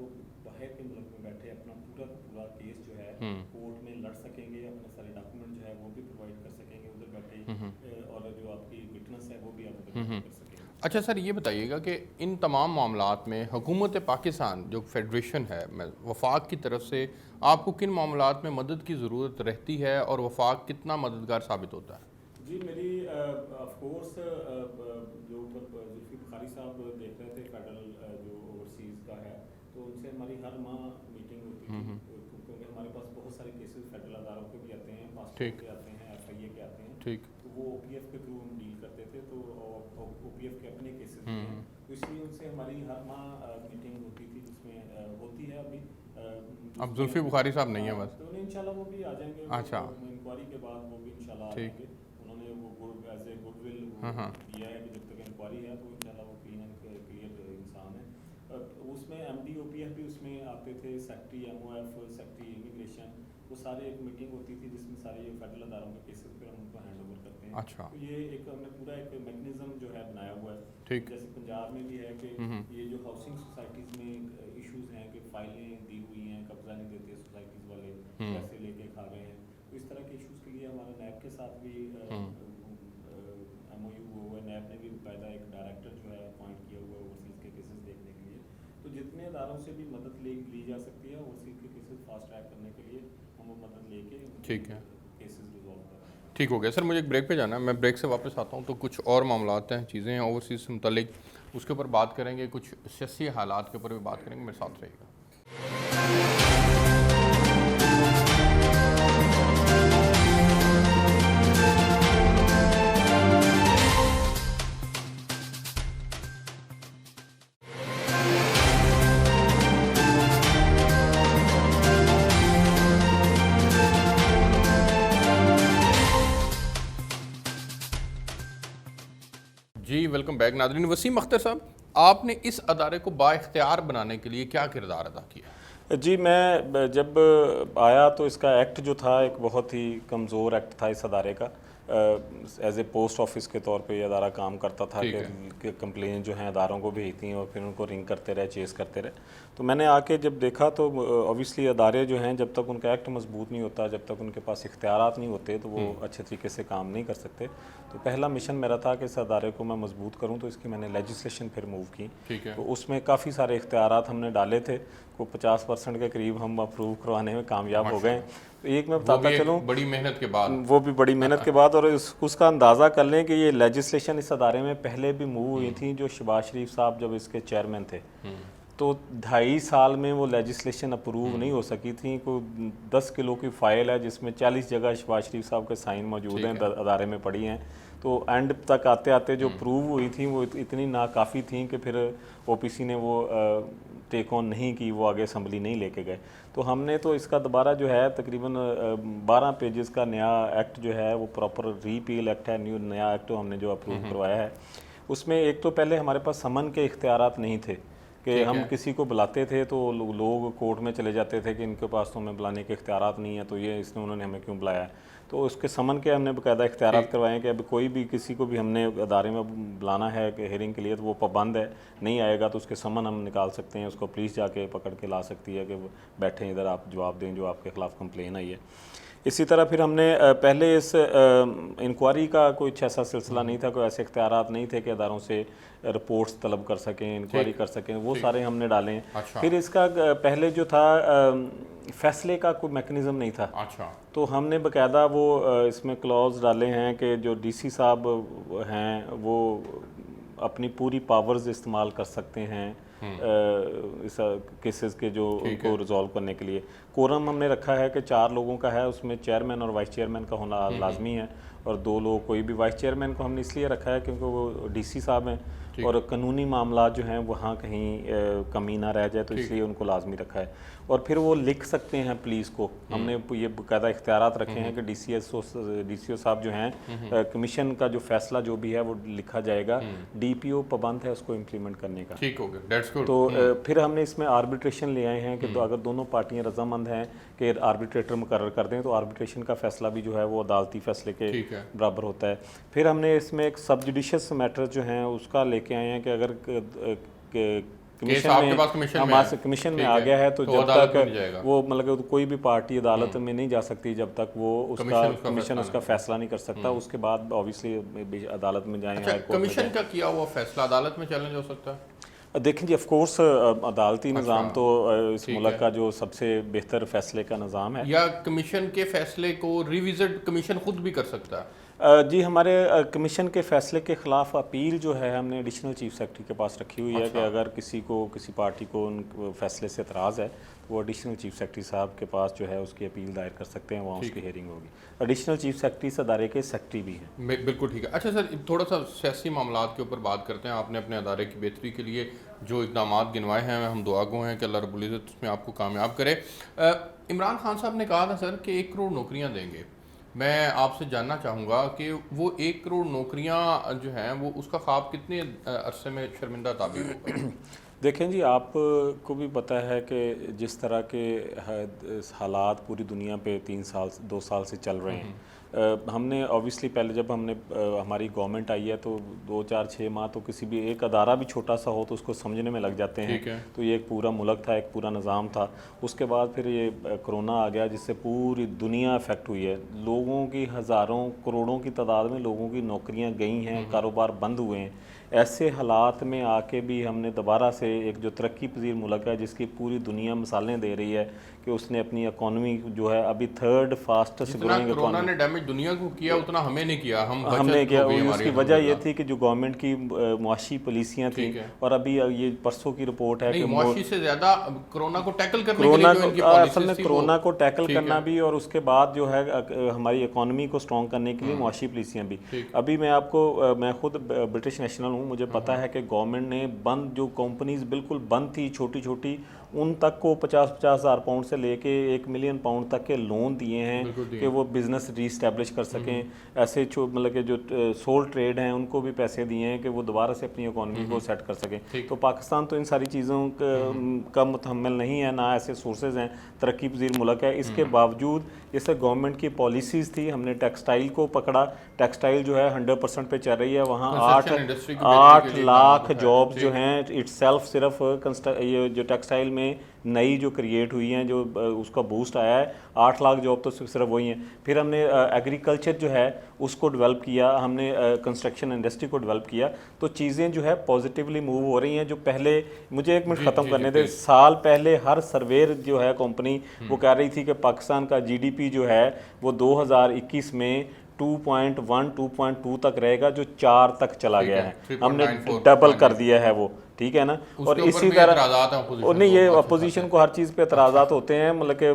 बाहर के मुल्क में बैठे अपना पूरा का पूरा केस जो है कोर्ट में लड़ सकेंगे, अपने सारे डॉक्यूमेंट जो है वो भी प्रोवाइड कर सकेंगे उधर बैठे, और जो आपकी विटनेस है वो भी आप उधर बैठे कर सकेंगे। अच्छा सर, ये बताइएगा कि इन तमाम मामलात में हुकूमत पाकिस्तान जो फेडरेशन है, वफाक की तरफ से आपको किन मामलात में मदद की ज़रूरत रहती है और वफाक कितना मददगार साबित होता है? जी, मेरी ऑफ कोर्स जो जुल्फी बुखारी साहब देख रहे थे फेडरल जो ओवरसीज़ का है, तो उनसे हमारी हर माह मीटिंग होती थी, क्योंकि हमारे पास बहुत सारे केसेस फेडरल अदारों के भी आते हैं, पासपोर्ट के आते हैं, FIA के आते हैं, ठीक। तो वो OPF के थ्रू हम डील करते थे, तो OPF के अपने केसेस भी हैं, तो इसलिए उनसे हमारी हर माह मीटिंग होती थी, जिसमें होती है अभी। अब जुल्फी बुखारी साहब नहीं है बस, तो इंशाल्लाह वो भी आ जाएंगे। अच्छा, इंक्वायरी के बाद वो भी इंशाल्लाह आ जाएंगे। उन्होंने वो एज ए गुडविल दिया है कि जब तक इंक्वायरी है तो इंशाल्लाह वो क्लीन एंड क्लियर इंसान है। उसमें MD OPF भी उसमें आते थे, सेक्रेटरी MOF, सेक्रेटरी इमिग्रेशन, वो सारे एक मीटिंग होती थी जिसमें सारे फेडरल अदारों के केसेस फिर हम उनको हैंड ओवर करते हैं। अच्छा, तो ये एक हमने पूरा एक मैकेनिज्म जो है बनाया हुआ है, ठीक। जैसे पंजाब में भी है कि ये जो हाउसिंग सोसाइटीज़ में इश्यूज़ हैं कि फाइलें दी हुई हैं, कब्जा नहीं देते सोसाइटीज़ वाले, पैसे लेके खा गए हैं, तो इस तरह के इश्यूज़ के लिए हमारा NAB के साथ भी MOU हुआ है। NAB ने भी बाकायदा एक डायरेक्टर जो है अपॉइंट किया हुआ है ओवरसीज़ के केसेस देखने के लिए, तो जितने अदारों से भी मदद ली जा सकती है ओवरसीज़ के केसेस फास्ट ट्रैक करने के लिए, हम वो मदद लेके ठीक है, केसेस रिजॉल्व कर रहे हैं। ठीक हो गया सर। मुझे एक ब्रेक पे जाना है, मैं ब्रेक से वापस आता हूँ तो कुछ और मामलात हैं, चीज़ें हैं ओवरसीज़ से मुतल्लिक, उसके ऊपर बात करेंगे, कुछ सियासी हालात के ऊपर भी बात करेंगे, मेरे साथ रहिएगा। जी वेलकम बैक नाज़रीन। वसीम अख्तर साहब, आपने इस अदारे को बाइख्तियार बनाने के लिए क्या किरदार अदा किया? जी, मैं जब आया तो इसका एक्ट जो था एक बहुत ही कमज़ोर एक्ट था इस अदारे का। एज ए पोस्ट ऑफिस के तौर पे ये अदारा काम करता था कि कंप्लेन जो हैं अदारों को भेजती हैं और फिर उनको रिंग करते रहे, चेस करते रहे। तो मैंने आके जब देखा तो ऑब्वियसली अदारे जो हैं जब तक उनका एक्ट मजबूत नहीं होता, जब तक उनके पास इख्तियारात नहीं होते तो वो अच्छे तरीके से काम नहीं कर सकते। तो पहला मिशन मेरा था कि इस अदारे को मैं मजबूत करूँ, तो इसकी मैंने लेजिस्लेशन फिर मूव की। ठीक है। तो उसमें काफ़ी सारे इख्तियारात हमने डाले थे, को 50% के करीब हम अप्रूव करवाने में कामयाब हो गए। तो एक मैं बताता चलूँ, बड़ी मेहनत के बाद, वो भी बड़ी मेहनत के बाद, और उसका अंदाज़ा कर लें कि ये लेजिस्लेशन इस अदारे में पहले भी मूव हुई थी जो शहबाज शरीफ साहब जब इसके चेयरमैन थे, तो 2.5 साल में वो लेजिस्लेशन अप्रूव नहीं हो सकी थी। कोई 10 किलो की फ़ाइल है जिसमें 40 जगह शहबाज शरीफ साहब के साइन मौजूद हैं, अदारे में पड़ी हैं। तो एंड तक आते आते जो प्रूव हुई थी वो इतनी नाकाफ़ी थी कि फिर OPC ने वो टेक ऑन नहीं की, वो आगे असम्बली नहीं लेके गए। तो हमने तो इसका दोबारा जो है तकरीबन 12 पेजेस का नया एक्ट जो है वो प्रॉपर रिपील एक्ट है, नया एक्ट हमने जो अप्रूव करवाया है। उसमें एक तो पहले हमारे पास समन के इख्तियारात नहीं थे कि हम किसी को बुलाते थे तो लोग कोर्ट में चले जाते थे कि इनके पास तो हमें बुलाने के इख्तियारात नहीं है, तो ये इसने उन्होंने हमें क्यों बुलाया है। तो उसके समन के हमने बाकायदा इख्तियारात करवाए हैं कि अब कोई भी किसी को भी हमने अदारे में बुलाना है कि हेयरिंग के लिए, तो वो पाबंद है, नहीं आएगा तो उसके समन हम निकाल सकते हैं, उसको पुलिस जाके पकड़ के ला सकती है कि बैठे इधर आप जवाब दें जो आपके ख़िलाफ़ कंप्लेन आई है। इसी तरह फिर हमने पहले इस इंक्वायरी का कोई ऐसा सिलसिला नहीं था, कोई ऐसे इख्तियारात नहीं थे कि अदारों से रिपोर्ट्स तलब कर सकें, इंक्वायरी कर सकें, वो सारे हमने डाले हैं। अच्छा। फिर इसका पहले जो था फैसले का कोई मैकेनिज़्म नहीं था। अच्छा। तो हमने बाकायदा वो इसमें क्लॉज डाले हैं कि जो DC साहब हैं वो अपनी पूरी पावर्स इस्तेमाल कर सकते हैं इस केसेस के जो उनको रिजॉल्व करने के लिए। कोरम हमने रखा है कि 4 लोगों का है, उसमें चेयरमैन और वाइस चेयरमैन का होना लाजमी है, और 2 लोग कोई भी। वाइस चेयरमैन को हमने इसलिए रखा है क्योंकि वो DC साहब हैं और कानूनी मामला जो हैं वहाँ कहीं कमी ना रह जाए, तो इसलिए उनको लाजमी रखा है। और फिर वो लिख सकते हैं पुलिस को, हमने ये बाकायदा इख्तियारात रखे हैं कि DCO साहब जो हैं कमीशन का जो फैसला जो भी है वो लिखा जाएगा, DPO पाबंद है उसको इम्प्लीमेंट करने का। ठीक हो गया, दैट्स गुड। तो फिर हमने इसमें आर्बिट्रेशन ले आए हैं कि तो अगर दोनों पार्टियां रजामंद हैं कि आर्बिट्रेटर मुकर्रर कर दें तो आर्बिट्रेशन का फैसला भी जो है वो अदालती फैसले के बराबर होता है। फिर हमने इसमें एक सब जुडिशियस मैटर जो हैं उसका लेके आए हैं कि अगर कमीशन आपके में पास कमीशन में हमारे है। कमीशन में ठीक आ है, गया है, तो तो जब अदालत में नहीं तक जाएगा। वो मतलब कोई भी पार्टी अदालत में नहीं जा सकती जब तक वो उसका कमीशन उसका फैसला नहीं कर सकता। उसके बाद ऑब्वियसली अदालत में जाएं, अच्छा, हाई कोर्ट में कमीशन जाएं। का किया हुआ फैसला अदालत में चैलेंज हो सकता है? देखें जी, ऑफ कोर्स अदालती निज़ाम अच्छा, तो इस ठीक मुल्क है। का जो सबसे बेहतर फैसले का निज़ाम है। या कमीशन के फैसले को रिविजिट कमीशन खुद भी कर सकता है? जी, हमारे कमीशन के फैसले के ख़िलाफ़ अपील जो है हमने एडिशनल चीफ सेक्रेटरी के पास रखी हुई है कि अगर किसी पार्टी को उन फैसले से एतराज़ है तो वो एडिशनल चीफ सेक्रेटरी साहब के पास जो है उसकी अपील दायर कर सकते हैं, वहाँ उसकी हेयरिंग होगी। एडिशनल चीफ सेक्रेटरी इस अदारे के सेक्रेटरी भी हैं। बिल्कुल ठीक है। अच्छा सर, थोड़ा सा सियासी मामलात के ऊपर बात करते हैं। आपने अपने अदारे की बेहतरी के लिए जो इक़दाम गिनवाए हैं, हम दुआ गो हैं कि अल्लाह रब्बुल इज़्ज़त उसमें आपको कामयाब करे। इमरान खान साहब ने कहा था सर कि 1 करोड़ नौकरियाँ देंगे। मैं आपसे जानना चाहूँगा कि वो 1 करोड़ नौकरियाँ जो हैं वो उसका ख्वाब कितने अरसे में शर्मिंदा ताबीर होगा? देखें जी, आपको भी पता है कि जिस तरह के हालात पूरी दुनिया पे 2 साल से चल रहे हैं, हमने ऑब्वियसली पहले जब हमारी गवर्नमेंट आई है तो 2, 4, 6 माह तो किसी भी एक अदारा भी छोटा सा हो तो उसको समझने में लग जाते हैं। तो ये एक पूरा मुल्क था, एक पूरा निज़ाम था। उसके बाद फिर ये कोरोना आ गया जिससे पूरी दुनिया अफेक्ट हुई है। लोगों की हज़ारों करोड़ों की तादाद में लोगों की नौकरियां गई हैं, कारोबार बंद हुए हैं। ऐसे हालात में आके भी हमने दोबारा से एक जो तरक्की पजीर मुल्क है जिसकी पूरी दुनिया मिसालें दे रही है कि उसने अपनी इकॉनमी जो है अभी 3rd फास्टेस्ट ग्रोइंग कोरोना ने डैमेज दुनिया को किया उतना हमें नहीं किया। हमने किया। उसकी वजह ये थी कि जो गवर्नमेंट की मुआशी पॉलिसियाँ थी, और अभी ये परसों की रिपोर्ट है कि मुआशी से ज़्यादा कोरोना को टैकल करने के लिए जो इनकी असल में कोरोना को टैकल करना भी और उसके बाद जो है हमारी इकॉनमी को स्ट्रॉन्ग करने के लिए मुआशी पॉलिसियाँ भी। अभी मैं खुद ब्रिटिश नेशनल हूँ, मुझे पता है कि गवर्नमेंट ने बंद जो कंपनीज बिल्कुल बंद थी छोटी छोटी, उन तक को 50-50 हज़ार पाउंड से लेके 1 मिलियन पाउंड तक के लोन दिए हैं कि वो बिज़नेस रीस्टैब्लिश कर सकें। ऐसे मतलब कि जो सोल ट्रेड हैं उनको भी पैसे दिए हैं कि वो दोबारा से अपनी इकॉनमी को सेट कर सकें। तो पाकिस्तान तो इन सारी चीज़ों का मुतहम्मिल नहीं है, ना ऐसे सोर्सेज हैं, तरक्की पजीर मुल्क है। इसके बावजूद जैसे गवर्नमेंट की पॉलिसीज़ थी, हमने टेक्सटाइल को पकड़ा। टेक्सटाइल जो है 100% पे चल रही है, वहाँ 8 लाख जॉब्स जो हैं इटसेल्फ सिर्फ ये जो टेक्सटाइल में नई जो क्रिएट हुई हैं, जो उसका बूस्ट आया है, 8 लाख जॉब तो सिर्फ वही हैं। फिर हमने एग्रीकल्चर जो है उसको डेवलप किया, हमने कंस्ट्रक्शन इंडस्ट्री को डेवलप किया। तो चीज़ें जो है पॉजिटिवली मूव हो रही हैं। जो पहले मुझे 1 मिनट ख़त्म करने दे, साल पहले हर सर्वेयर जो है कंपनी वो कह रही थी कि पाकिस्तान का GDP जो है वो 2021 में 2.1 2.2 तक रहेगा, जो 4 तक चला गया है। हमने डबल कर दिया है वो, ठीक है ना। और इसी तरह नहीं, ये अपोजिशन को हर चीज़ पे एतराज़ात होते हैं, मतलब कि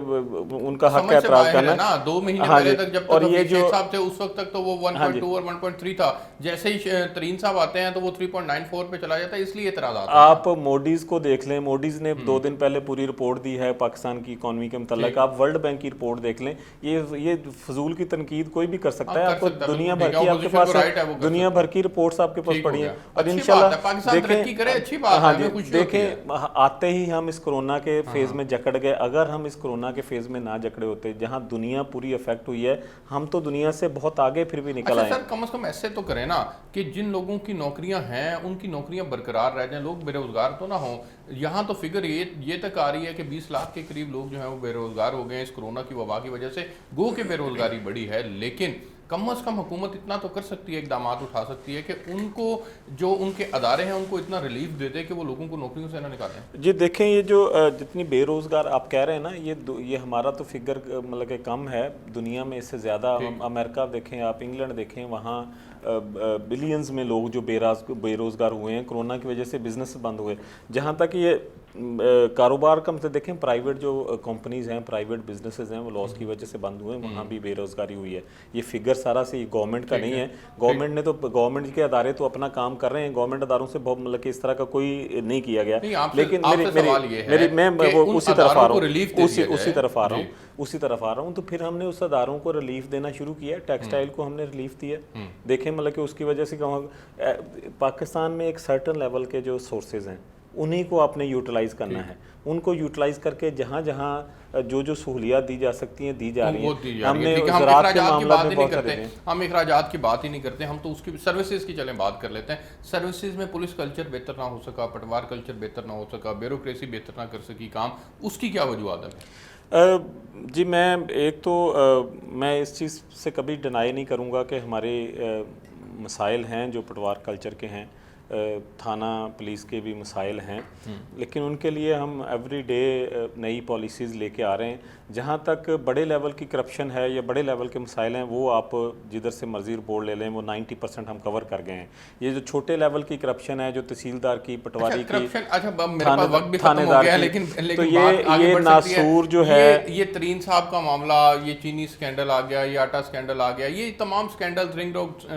उनका हक है एतराज़ करना ना। 2 महीने पहले तक जब तक ये जो साहब थे उस वक्त तक तो वो 1.2 और 1.3 था। जैसे ही तरीन साहब आते हैं तो वो 3.94 पे चला जाता है, इसलिए एतराज़ात। आप मोडीज़ को देख लें, मोडीज़ ने 2 दिन पहले पूरी रिपोर्ट दी है पाकिस्तान की इकॉनमी के मतलब। आप वर्ल्ड बैंक की रिपोर्ट देख लें। ये फजूल की तनकीद कोई भी कर सकता है। आपको दुनिया भर की आपके पास दुनिया भर की रिपोर्ट्स आपके पास पड़ी हैं। और इंशाल्लाह देखें, हाँ जी, देखें आते ही हम इस कोरोना के फेज में जकड़ गए। अगर हम इस कोरोना के फेज में ना जकड़े होते, जहां दुनिया पूरी अफेक्ट हुई है, हम तो दुनिया से बहुत आगे फिर भी निकल आए। सर, कम से कम ऐसे तो करें ना कि जिन लोगों की नौकरियां हैं उनकी नौकरियां बरकरार रह जाएं, लोग बेरोजगार तो ना हों। यहाँ तो फिगर ये तक आ रही है कि 20 लाख के करीब लोग जो हैं वो बेरोजगार हो गए इस कोरोना की वबा की वजह से। गो के बेरोजगारी बढ़ी है, लेकिन कम से कम हुकूमत इतना तो कर सकती है, इकदाम उठा सकती है कि उनको जो उनके अदारे हैं उनको इतना रिलीफ दे दे कि वो लोगों को नौकरियों से ना निकालें। जी देखें, ये जो जितनी बेरोज़गार आप कह रहे हैं ना, ये हमारा तो फिगर मतलब कि कम है, दुनिया में इससे ज़्यादा। अमेरिका देखें, आप इंग्लैंड देखें, वहाँ बिलियंस में लोग जो बेरोज़गार हुए हैं कोरोना की वजह से, बिजनेस बंद हुए। जहाँ तक ये कारोबार का मतलब देखें, प्राइवेट जो कंपनीज़ हैं, प्राइवेट बिजनेसेस हैं, वो लॉस की वजह से बंद हुए, वहाँ भी बेरोज़गारी हुई है। ये फिगर सारा से गवर्नमेंट का नहीं है। गवर्नमेंट के अदारे तो अपना काम कर रहे हैं, गवर्नमेंट अदारों से बहुत मतलब कि इस तरह का कोई नहीं किया गया। लेकिन मैं उसी तरफ आ रहा हूँ तो फिर हमने उस अदारों को रिलीफ देना शुरू किया। टेक्सटाइल को हमने रिलीफ दिया। देखें मतलब कि उसकी वजह से पाकिस्तान में एक सर्टन लेवल के जो सोर्सेज हैं उन्हीं को आपने यूटिलाइज़ करना है। उनको यूटिलाइज़ करके जहाँ जहाँ जो सहूलियात दी जा सकती हैं दी जा रही हैं। हमने ज़राअत के मामला में बहुत सारे हैं। हम अखराजात की बात ही नहीं करते, हम तो उसकी सर्विसेज की चलें बात कर लेते हैं। सर्विसेज में पुलिस कल्चर बेहतर ना हो सका, पटवार कल्चर बेहतर ना हो सका, ब्यूरोक्रेसी बेहतर ना कर सकी काम, उसकी क्या वजूहत है? जी मैं एक तो मैं इस चीज़ से कभी डिनाई नहीं करूँगा कि हमारे मसाइल हैं जो पटवार कल्चर के हैं, थाना पुलिस के भी मसाइल हैं, लेकिन उनके लिए हम एवरी डे नई पॉलिसीज़ लेके आ रहे हैं। जहाँ तक बड़े लेवल की करप्शन है या बड़े लेवल के मसाइल हैं, वो आप जिधर से मर्जी रिपोर्ट ले लें, वो 90% हम कवर कर गए हैं। ये जो छोटे लेवल की करप्शन है, जो तहसीलदार की, पटवारी की, थानेदार की, तो ये नासूर जो है, ये तरीन साहब का मामला, ये चीनी स्कैंडल आ गया, ये आटा स्कैंडल आ गया, ये तमाम स्कैंडल, रिंग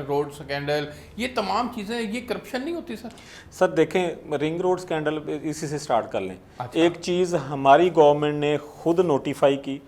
रोड स्कैंडल, ये तमाम चीज़ें, ये करप्शन नहीं होती सर देखें, रिंग रोड स्कैंडल इसी से स्टार्ट कर लें। एक चीज़ हमारी गवर्नमेंट ने खुद नोटिफाई की,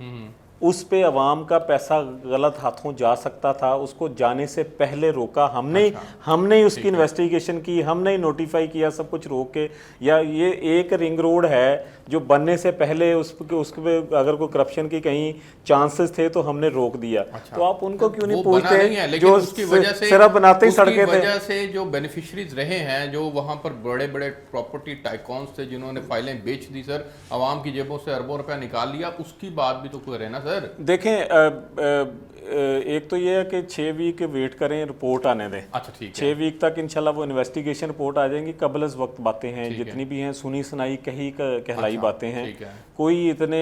उस पे अवाम का पैसा गलत हाथों जा सकता था, उसको जाने से पहले रोका हमने। हमने उसकी इन्वेस्टिगेशन की, हमने नोटिफाई किया, सब कुछ रोक के। या ये एक रिंग रोड है जो बनने से पहले उसके अगर कोई करप्शन की कहीं चांसेस थे तो हमने रोक दिया। तो आप उनको क्यों नहीं पूछते जो उसकी वजह से सिर्फ बनाते ही सड़कें थे? वजह से जो बेनिफिशरीज रहे हैं, जो वहां पर बड़े बड़े प्रॉपर्टी टाइकॉन्स थे जिन्होंने फाइलें बेच दी सर, आवाम की जेबों से अरबों रुपया निकाल लिया, उसकी बात भी तो कोई रहे ना सर। देखें एक तो ये है कि 6 वीक वेट करें, रिपोर्ट आने दें। अच्छा ठीक है। 6 वीक तक इंशाल्लाह वो इन्वेस्टिगेशन रिपोर्ट आ जाएंगी। कबल इस वक्त बातें हैं जितनी भी हैं, सुनी सुनाई कही कहलाई बातें हैं, कोई इतने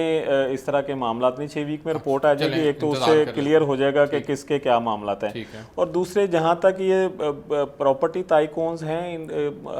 इस तरह के मामला नहीं। 6 वीक में रिपोर्ट आ जाएगी, एक तो उससे क्लियर हो जाएगा कि किसके क्या मामला है। और दूसरे जहाँ तक ये प्रॉपर्टी टाइकून्स हैं,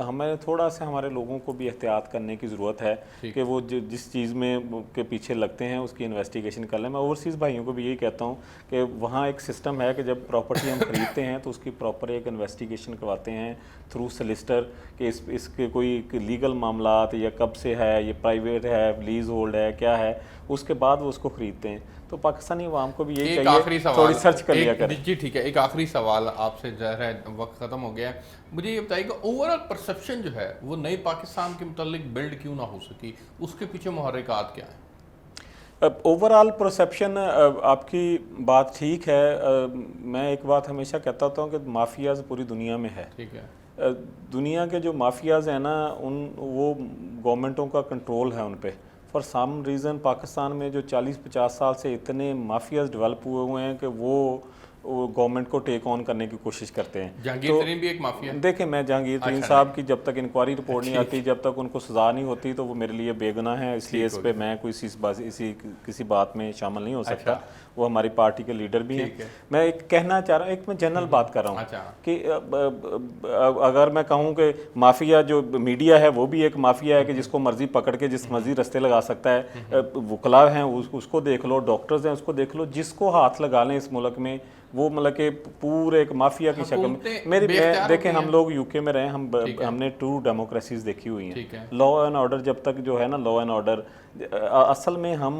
हमें थोड़ा सा हमारे लोगों को भी एहतियात करने की ज़रूरत है कि वो जिस चीज़ में के पीछे लगते हैं उसकी इन्वेस्टिगेशन कर लें। मैं ओवरसीज़ भाइयों को भी यही कहता हूँ कि वहाँ एक सिस्टम है कि जब प्रॉपर्टी हम खरीदते हैं तो उसकी प्रॉपर एक इन्वेस्टिगेशन करवाते हैं थ्रू सलिस्टर कि इसके कोई लीगल मामलात या कब से है, ये प्राइवेट है, लीज होल्ड है, क्या है, उसके बाद वो उसको खरीदते हैं। तो पाकिस्तानी अवाम को भी यही चाहिए थोड़ी सर्च कर लिया करें। जी ठीक है, एक आखिरी सवाल आपसे, ज़ाहिर है वक्त ख़त्म हो गया है, मुझे ये बताइएगा ओवरऑल परसेप्शन जो है वो नई पाकिस्तान के मुतालिक बिल्ड क्यों ना हो सकी, उसके पीछे मुहर्रिकात क्या है? ओवरऑल परसेप्शन आपकी बात ठीक है। मैं एक बात हमेशा कहता हूँ कि माफियाज़ पूरी दुनिया में है। ठीक है। दुनिया के जो माफियाज़ हैं ना, वो गवर्नमेंटों का कंट्रोल है उन पे। फॉर सम रीज़न पाकिस्तान में जो 40-50 साल से इतने माफियाज़ डेवलप हुए हैं कि वो गवर्नमेंट को टेक ऑन करने की कोशिश करते हैं। जहांगीर तरीन भी एक माफिया। देखें, मैं जहांगीर तरीन साहब की जब तक इंक्वायरी रिपोर्ट नहीं आती, जब तक उनको सज़ा नहीं होती, तो वो मेरे लिए बेगुनाह है, इसलिए इस पर मैं कोई किसी बात में शामिल नहीं हो सकता। वो हमारी पार्टी के लीडर भी हैं। मैं एक कहना चाह रहा हूँ, एक मैं जनरल बात कर रहा हूँ कि अगर मैं कहूँ कि माफिया जो मीडिया है वो भी एक माफिया है कि जिसको मर्जी पकड़ के जिस मर्जी रास्ते लगा सकता है। वकला हैं उसको देख लो, डॉक्टर्स हैं उसको देख लो, जिसको हाथ लगा लें इस मुल्क में वो मतलब कि पूरे एक माफिया की शक्ल में। मेरी देखें, हम लोग यूके में रहे, हमने ट्रू डेमोक्रेसीज देखी हुई हैं। लॉ एंड ऑर्डर जब तक जो है ना, लॉ एंड ऑर्डर असल में हम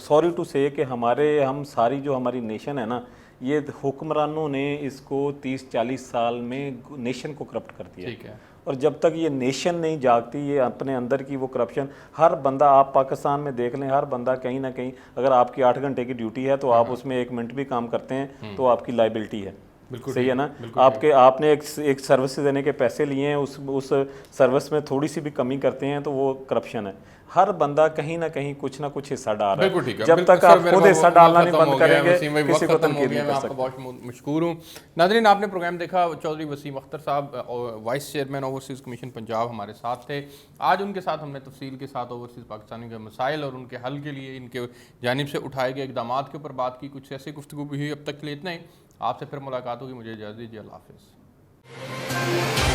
सॉरी टू से कि हम सारी जो हमारी नेशन है ना, ये हुक्मरानों ने इसको 30-40 साल में नेशन को करप्ट कर दिया। ठीक है। और जब तक ये नेशन नहीं जागती, ये अपने अंदर की वो करप्शन, हर बंदा आप पाकिस्तान में देख लें, हर बंदा कहीं ना कहीं, अगर आपकी 8 घंटे की ड्यूटी है तो आप उसमें 1 मिनट भी काम करते हैं तो आपकी लाइबिलिटी है। सही है ना? आपने एक सर्विस देने के पैसे लिए हैं, उस सर्विस में थोड़ी सी भी कमी करते हैं तो वो करप्शन है। हर बंदा कहीं ना कहीं कुछ ना कुछ हिस्सा डाल रहा है। जब तक आप खुद हिस्सा डालना नहीं बंद करेंगे, किसी को तनकीद नहीं कर सकते। बहुत मशकूर हूँ। नाज़रीन, आपने प्रोग्राम देखा। चौधरी वसीम अख्तर साहब, vice chairman overseas commission Punjab, हमारे साथ थे। आज उनके साथ हमने तफसील के साथ ओवरसीज़ पाकिस्तानियों के मसाइल और उनके हल के लिए इनके जानिब से उठाए गए इक़दामात के ऊपर बात की। कुछ ऐसी गुफ्तगू भी हुई। अब तक के लिए इतना ही। आपसे फिर मुलाकात होगी। मुझे इजाज़त दीजिए। अल्लाह हाफ़िज़।